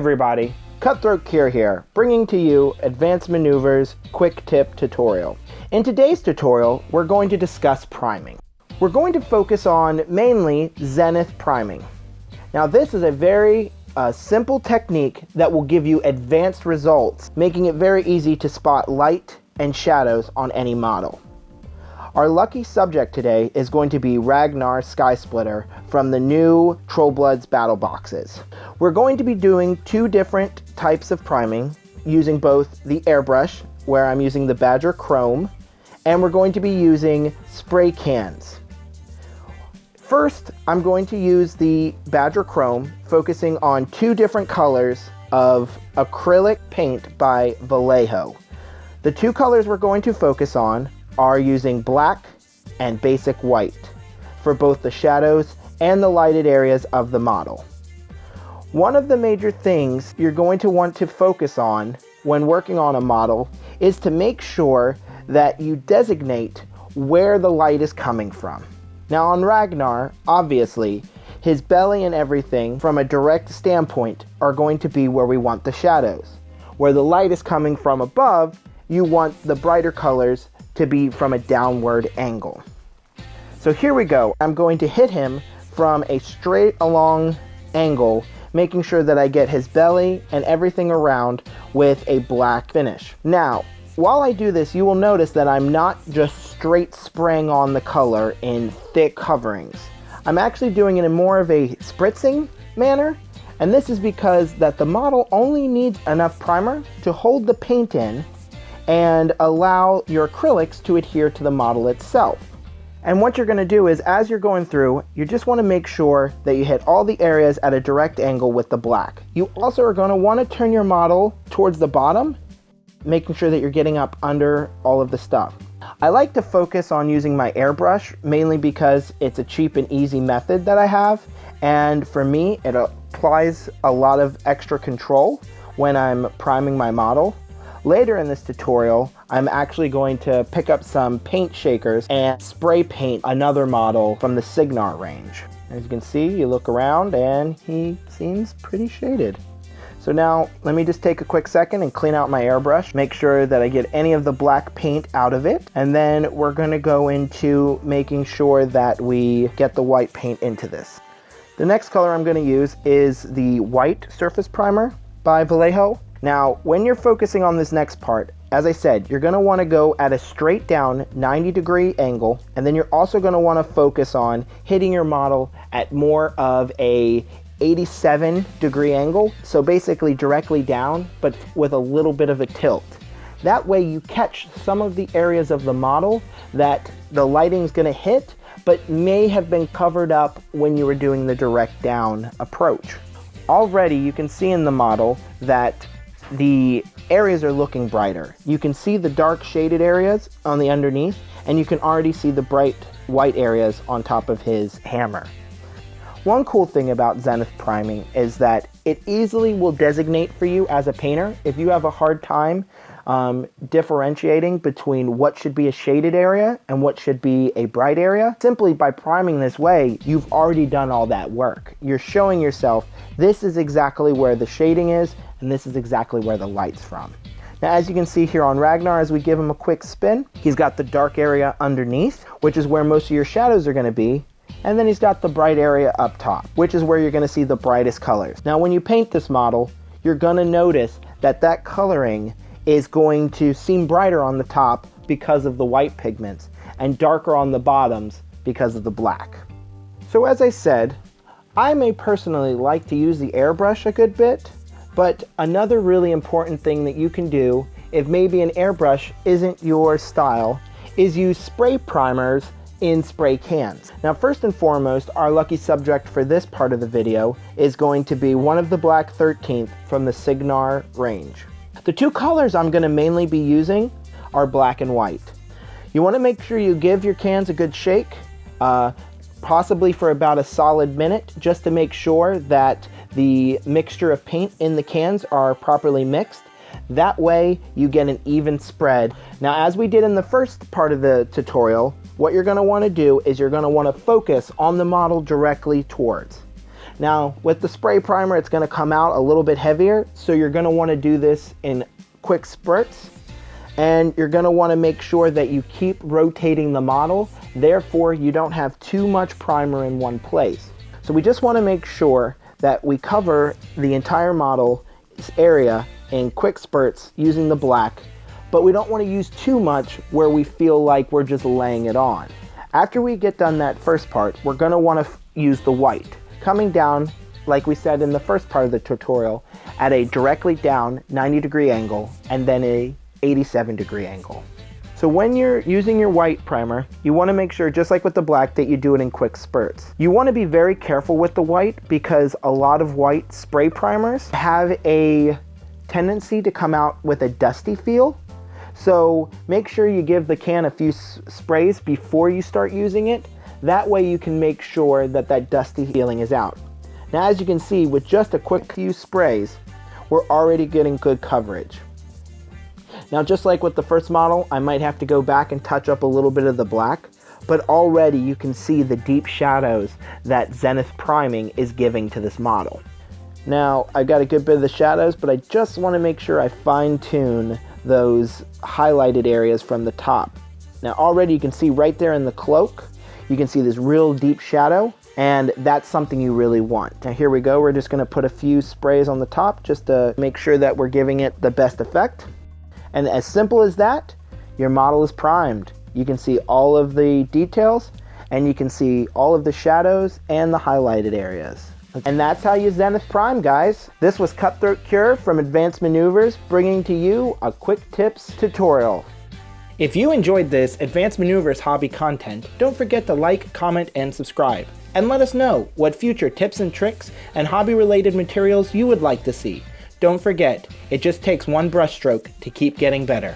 everybody, Cutthroat Kier here, bringing to you Advanced Maneuvers Quick Tip Tutorial. In today's tutorial, we're going to discuss priming. We're going to focus on mainly zenith priming. Now this is a very simple technique that will give you advanced results, making it very easy to spot light and shadows on any model. Our lucky subject today is going to be Ragnar Skysplitter from the new Trollbloods battle boxes. We're going to be doing two different types of priming, using both the airbrush, where I'm using the Badger Chrome, and we're going to be using spray cans. First, I'm going to use the Badger Chrome, focusing on two different colors of acrylic paint by Vallejo. The two colors we're going to focus on are using black and basic white for both the shadows and the lighted areas of the model. One of the major things you're going to want to focus on when working on a model is to make sure that you designate where the light is coming from. Now on Ragnar, obviously, his belly and everything from a direct standpoint are going to be where we want the shadows. Where the light is coming from above, you want the brighter colors to be from a downward angle. So here we go. I'm going to hit him from a straight along angle, making sure that I get his belly and everything around with a black finish. Now, while I do this, you will notice that I'm not just straight spraying on the color in thick coverings. I'm actually doing it in more of a spritzing manner, and this is because that the model only needs enough primer to hold the paint in and allow your acrylics to adhere to the model itself. And what you're going to do is, as you're going through, you just want to make sure that you hit all the areas at a direct angle with the black. You also are going to want to turn your model towards the bottom, making sure that you're getting up under all of the stuff. I like to focus on using my airbrush, mainly because it's a cheap and easy method that I have, and for me it applies a lot of extra control when I'm priming my model. Later in this tutorial, I'm actually going to pick up some paint shakers and spray paint another model from the Signar range. As you can see, you look around and he seems pretty shaded. So now, let me just take a quick second and clean out my airbrush, make sure that I get any of the black paint out of it, and then we're going to go into making sure that we get the white paint into this. The next color I'm going to use is the white surface primer by Vallejo. Now, when you're focusing on this next part, as I said, you're going to want to go at a straight down 90-degree angle, and then you're also going to want to focus on hitting your model at more of a 87-degree angle, so basically directly down, but with a little bit of a tilt. That way you catch some of the areas of the model that the lighting's going to hit, but may have been covered up when you were doing the direct down approach. Already you can see in the model that the areas are looking brighter. You can see the dark shaded areas on the underneath, and you can already see the bright white areas on top of his hammer. One cool thing about zenith priming is that it easily will designate for you as a painter if you have a hard time differentiating between what should be a shaded area and what should be a bright area. Simply by priming this way, you've already done all that work. You're showing yourself this is exactly where the shading is, and this is exactly where the light's from. Now, as you can see here on Ragnar, as we give him a quick spin, he's got the dark area underneath, which is where most of your shadows are going to be. And then he's got the bright area up top, which is where you're going to see the brightest colors. Now, when you paint this model, you're going to notice that that coloring is going to seem brighter on the top because of the white pigments and darker on the bottoms because of the black. So as I said, I may personally like to use the airbrush a good bit, but another really important thing that you can do if maybe an airbrush isn't your style is use spray primers in spray cans. Now, first and foremost, our lucky subject for this part of the video is going to be one of the Black 13th from the Signar range. The two colors I'm going to mainly be using are black and white. You want to make sure you give your cans a good shake, possibly for about a solid minute, just to make sure that the mixture of paint in the cans are properly mixed. That way you get an even spread. Now, as we did in the first part of the tutorial, what you're going to want to do is you're going to want to focus on the model directly towards. Now, with the spray primer, it's going to come out a little bit heavier, so you're going to want to do this in quick spurts, and you're going to want to make sure that you keep rotating the model, therefore you don't have too much primer in one place. So we just want to make sure that we cover the entire model area in quick spurts using the black, but we don't want to use too much where we feel like we're just laying it on. After we get done that first part, we're going to want to use the white, coming down, like we said in the first part of the tutorial, at a directly down 90-degree angle and then a 87-degree angle. So when you're using your white primer, you want to make sure, just like with the black, that you do it in quick spurts. You want to be very careful with the white because a lot of white spray primers have a tendency to come out with a dusty feel. So make sure you give the can a few sprays before you start using it. That way you can make sure that that dusty feeling is out. Now, as you can see, with just a quick few sprays, we're already getting good coverage. Now, just like with the first model, I might have to go back and touch up a little bit of the black, but already you can see the deep shadows that Zenith priming is giving to this model. Now, I got a good bit of the shadows, but I just want to make sure I fine-tune those highlighted areas from the top. Now, already you can see right there in the cloak, you can see this real deep shadow, and that's something you really want. Now, here we go. We're just going to put a few sprays on the top just to make sure that we're giving it the best effect. And as simple as that, your model is primed. You can see all of the details, and you can see all of the shadows and the highlighted areas. And that's how you Zenith prime, guys. This was Cutthroat Cure from Advanced Maneuvers, bringing to you a quick tips tutorial. If you enjoyed this Advanced Maneuvers hobby content, don't forget to like, comment, and subscribe. And let us know what future tips and tricks and hobby-related materials you would like to see. Don't forget, it just takes one brushstroke to keep getting better.